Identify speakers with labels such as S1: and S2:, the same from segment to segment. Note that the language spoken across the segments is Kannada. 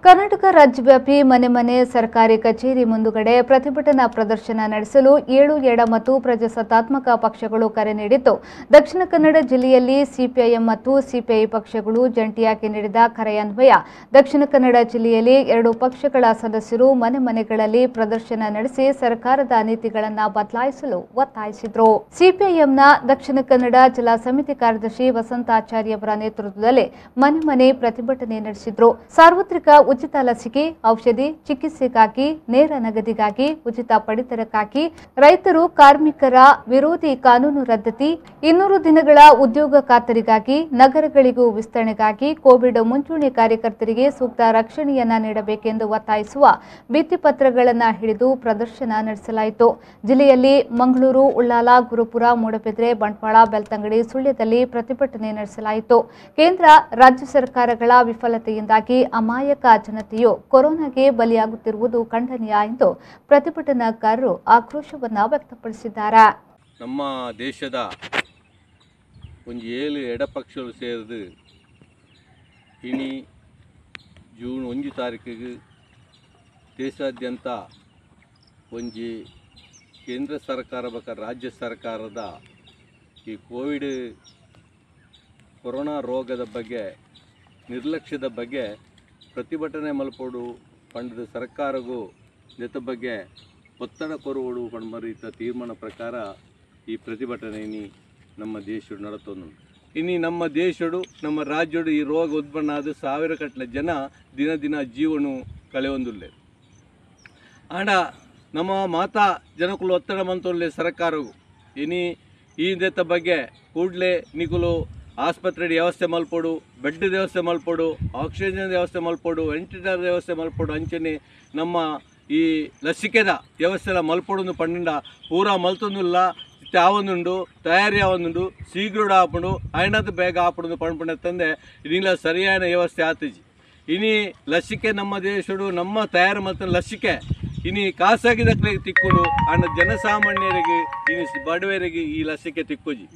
S1: ಕರ್ನಾಟಕ ರಾಜ್ಯವ್ಯಾಪಿ ಮನೆ ಮನೆ ಸರ್ಕಾರಿ ಕಚೇರಿ ಮುಂದುಗಡೆ ಪ್ರತಿಭಟನಾ ಪ್ರದರ್ಶನ ನಡೆಸಲು 7 ಎಡ ಮತ್ತು ಪ್ರಜಾಸತ್ತಾತ್ಮಕ ಪಕ್ಷಗಳು ಕರೆ ನೀಡಿದ್ದು, ದಕ್ಷಿಣ ಕನ್ನಡ ಜಿಲ್ಲೆಯಲ್ಲಿ ಸಿಪಿಐಎಂ ಮತ್ತು ಸಿಪಿಐ ಪಕ್ಷಗಳು ಜಂಟಿಯಾಗಿ ನೀಡಿದ ಕರೆಯನ್ವಯ ದಕ್ಷಿಣ ಕನ್ನಡ ಜಿಲ್ಲೆಯಲ್ಲಿ 2 ಪಕ್ಷಗಳ ಸದಸ್ಯರು ಮನೆ ಮನೆಗಳಲ್ಲಿ ಪ್ರದರ್ಶನ ನಡೆಸಿ ಸರ್ಕಾರದ ನೀತಿಗಳನ್ನು ಬದಲಾಯಿಸಲು ಒತ್ತಾಯಿಸಿದರು. ಸಿಪಿಐಎಂನ ದಕ್ಷಿಣ ಕನ್ನಡ ಜಿಲ್ಲಾ ಸಮಿತಿ ಕಾರ್ಯದರ್ಶಿ ವಸಂತಾಚಾರ್ಯ ಅವರ ನೇತೃತ್ವದಲ್ಲಿ ಮನೆ ಮನೆ ಪ್ರತಿಭಟನೆ ನಡೆಸಿದರು. ಸಾರ್ವತ್ರಿಕ ಉಚಿತ ಲಸಿಕೆ, ಔಷಧಿ, ಚಿಕಿತ್ಸೆಗಾಗಿ, ನೇರ ನಗದಿಗಾಗಿ, ಉಚಿತ ಪಡಿತರಕ್ಕಾಗಿ, ರೈತರು ಕಾರ್ಮಿಕರ ವಿರೋಧಿ ಕಾನೂನು ರದ್ದತಿ, 200 ದಿನಗಳ ಉದ್ಯೋಗ ಖಾತರಿಗಾಗಿ, ನಗರಗಳಿಗೂ ವಿಸ್ತರಣೆಗಾಗಿ, ಕೋವಿಡ್ ಮುಂಚೂಣಿ ಕಾರ್ಯಕರ್ತರಿಗೆ ಸೂಕ್ತ ರಕ್ಷಣೆಯನ್ನ ನೀಡಬೇಕೆಂದು ಒತ್ತಾಯಿಸುವ ಭಿತ್ತಿಪತ್ರಗಳನ್ನು ಹಿಡಿದು ಪ್ರದರ್ಶನ ನಡೆಸಲಾಯಿತು. ಜಿಲ್ಲೆಯಲ್ಲಿ ಮಂಗಳೂರು, ಉಳ್ಳಾಲ, ಗುರುಪುರ, ಮೂಡಬಿದ್ರೆ, ಬಂಟ್ವಾಳ, ಬೆಳ್ತಂಗಡಿ, ಸುಳ್ಯದಲ್ಲಿ ಪ್ರತಿಭಟನೆ ನಡೆಸಲಾಯಿತು. ಕೇಂದ್ರ, ರಾಜ್ಯ ಸರ್ಕಾರಗಳ ವಿಫಲತೆಯಿಂದಾಗಿ ಅಮಾಯಕ ಜನತೆಯು ಕೊರೋನಾಗೆ ಬಲಿಯಾಗುತ್ತಿರುವುದು ಖಂಡನೀಯ ಎಂದು ಪ್ರತಿಭಟನಾಕಾರರು ಆಕ್ರೋಶವನ್ನು ವ್ಯಕ್ತಪಡಿಸಿದ್ದಾರೆ.
S2: ನಮ್ಮ ದೇಶದ ಒಂದು 7 ಎಡಪಕ್ಷಗಳು ಸೇರಿದು ಇನಿ ಜೂನ್ 1 ತಾರೀಕಿಗೆ ದೇಶಾದ್ಯಂತ ಒಂಜಿ ಕೇಂದ್ರ ಸರ್ಕಾರ ಬೇಕಾದ ರಾಜ್ಯ ಸರ್ಕಾರದ ಈ ಕೊರೋನಾ ರೋಗದ ಬಗ್ಗೆ ನಿರ್ಲಕ್ಷ್ಯದ ಬಗ್ಗೆ ಪ್ರತಿಭಟನೆ ಮಲ್ಪೋಡು ಪಂಡದ ಸರ್ಕಾರಗೂ ಜೊತೆ ಬಗ್ಗೆ ಒತ್ತಡ ಕೊರುವಡು ಪಂಡಮರಿತ ತೀರ್ಮಾನ ಪ್ರಕಾರ ಈ ಪ್ರತಿಭಟನೆ ನಮ್ಮ ದೇಶ ನಡತೊಂದು ಇನ್ನು ನಮ್ಮ ದೇಶಡು ನಮ್ಮ ರಾಜ್ಯಡು ಈ ರೋಗ ಉತ್ಪನ್ನ ಆದ 1000 ಕಟ್ಲೆ ಜನ ದಿನ ದಿನ ಜೀವನ ಕಳೆಯೊಂದುಲ್ಲೆ ಆಂಡ ನಮ್ಮ ಮಾತಾ ಜನಕ್ಕೂ ಒತ್ತಡ ಮಂತೊಳ್ಳೆ ಸರ್ಕಾರವು ಇನಿ ಈ ಜೊತೆ ಬಗ್ಗೆ ಕೂಡಲೇ ನಿಗುಲು ಆಸ್ಪತ್ರೆ ವ್ಯವಸ್ಥೆ ಮಲ್ಪೋಡು, ಬೆಡ್ ವ್ಯವಸ್ಥೆ ಮಲ್ಪೋಡು, ಆಕ್ಸಿಜನ್ ವ್ಯವಸ್ಥೆ ಮಲ್ಪೋಡು, ವೆಂಟಿಲೇಟರ್ ವ್ಯವಸ್ಥೆ ಮಲ್ಪೋಡು ಅಂಚನೆ ನಮ್ಮ ಈ ಲಸಿಕೆದ ವ್ಯವಸ್ಥೆ ಮಲ್ಪೋಡು ಪಂಡ ಪೂರಾ ಮಲ್ತೊಂದಿಲ್ಲ ಆವೊಂದುಂಡು ತಯಾರಿ ಆವೊಂದುಂಡು ಶೀಘ್ರ ಆಪುಂಡು ಐನದು ಬೇಗ ಆಪುಡು ಪಂಪುಂಡ ತಂದೆ ಇನ್ನಿಲ್ಲ ಸರಿಯಾದ ವ್ಯವಸ್ಥೆ ಆತಜಿ ಇನಿ ಲಸಿಕೆ ನಮ್ಮ ದೇಶಡು ನಮ್ಮ ತಯಾರು ಮತ್ತು ಲಸಿಕೆ ಇನಿ ಖಾಸಗಿ ದಕ್ಕಲಿಗೆ ತಿಕ್ಕುಡು ಅಂಡ ಜನಸಾಮಾನ್ಯರಿಗೆ ಇನಿ ಬಡವರಿಗೆ ಈ ಲಸಿಕೆ ತಿಕ್ಕುಜಿ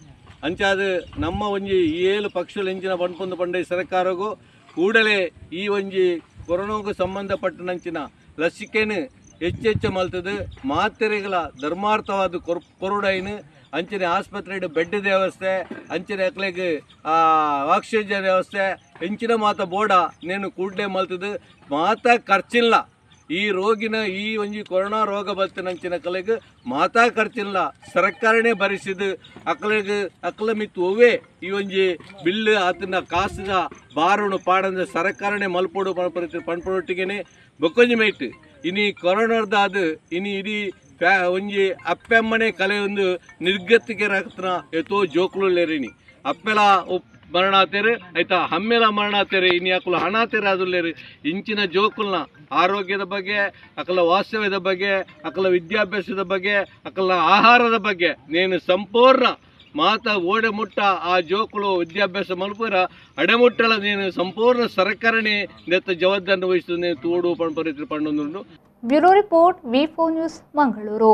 S2: ಅಂಚಾದ ನಮ್ಮ ಒಂಜಿ 7 ಪಕ್ಷಗಳು ಎಂಚಿನ ಪಂಪೊಂದು ಪಂಡ ಸರ್ಕಾರಗೂ ಕೂಡಲೇ ಈ ಒಂಜಿ ಕೊರೋನಾಗೂ ಸಂಬಂಧಪಟ್ಟನಂಚಿನ ಲಸಿಕೆನು ಹೆಚ್ಚೆಚ್ಚು ಮಲ್ತದು ಮಾತ್ರೆಗಳ ಧರ್ಮಾರ್ಥವಾದ ಕೊರುಡೈನು ಅಂಚನೆ ಆಸ್ಪತ್ರೆ ಬೆಡ್ ವ್ಯವಸ್ಥೆ ಅಂಚನೆ ಅಕ್ಲೆಗೆ ಆಕ್ಸಿಜನ್ ವ್ಯವಸ್ಥೆ ಹೆಂಚಿನ ಮಾತ ಬೋಡ ನೇನು ಕೂಡಲೇ ಮಲ್ತದು ಮಾತಾ ಖರ್ಚಿಲ್ಲ ಈ ರೋಗಿನ ಈ ಒಂಜಿ ಕೊರೋನಾ ರೋಗ ಬರ್ತನಂಚಿನ ಕಲೆಗೆ ಮಾತಾ ಖರ್ಚಿಲ್ಲ ಸರ್ಕಾರನೇ ಭರಿಸಿದು ಅಕ್ಲ ಮಿತ್ತು ಒವ್ವೇ ಈ ಒಂಜಿ ಬಿಲ್ ಆತನ ಕಾಸಿದ ಬಾರುಣು ಪಾಡಂದ ಸರ್ಕಾರನೇ ಮಲ್ಪೋಡು ಪಣ್ಪೊಟ್ಟಿಗೆನೆ ಬೊಕ್ಕೊಂಜಿ ಮೈಟ್ ಇನಿ ಕೊರೋನಾದ ಅದು ಇನಿ ಇಡೀ ಒಂಜಿ ಅಪ್ಪೆಮ್ಮನೆ ಕಲೆ ಒಂದು ನಿರ್ಗತಿಗೆ ರಕ್ತನ ಎತ್ತೋ ಜೋಕ್ಲುಲ್ಲೇರಿನಿ ಅಪ್ಪೆಲ ಮರಣ ಆತೇರು ಆಯ್ತಾ ಹಮ್ಮೆಲ ಮರಣ ಆತೇರು ಇನ್ನು ಅಕಲ ಹಣ ಆತೇರು ಅದುಲ್ಲೇರು ಇಂಚಿನ ಜೋಕುಲ್ನ ಆರೋಗ್ಯದ ಬಗ್ಗೆ ಅಕಲ ವಾಸ್ತವ್ಯದ ಬಗ್ಗೆ ಅಕಲ ವಿದ್ಯಾಭ್ಯಾಸದ ಬಗ್ಗೆ ಅಕಲ ಆಹಾರದ ಬಗ್ಗೆ ನೇನು ಸಂಪೂರ್ಣ ಮಾತ ಓಡೆ ಮುಟ್ಟ ಆ ಜೋಕುಲು ವಿದ್ಯಾಭ್ಯಾಸ ಮಲ್ಪುರ ಅಡೆಮುಟ್ಟಳ ನೇನು ಸಂಪೂರ್ಣ ಸರ್ಕಾರನೇ ನೆತ್ತ ಜವಾಬ್ದಾರಿ ವಹಿಸಿದ ತೋಡು ಪಂಪರಿತ್ರಿ ಪಂಡೊಂದು.
S1: Bureau report V4 news Mangaluru.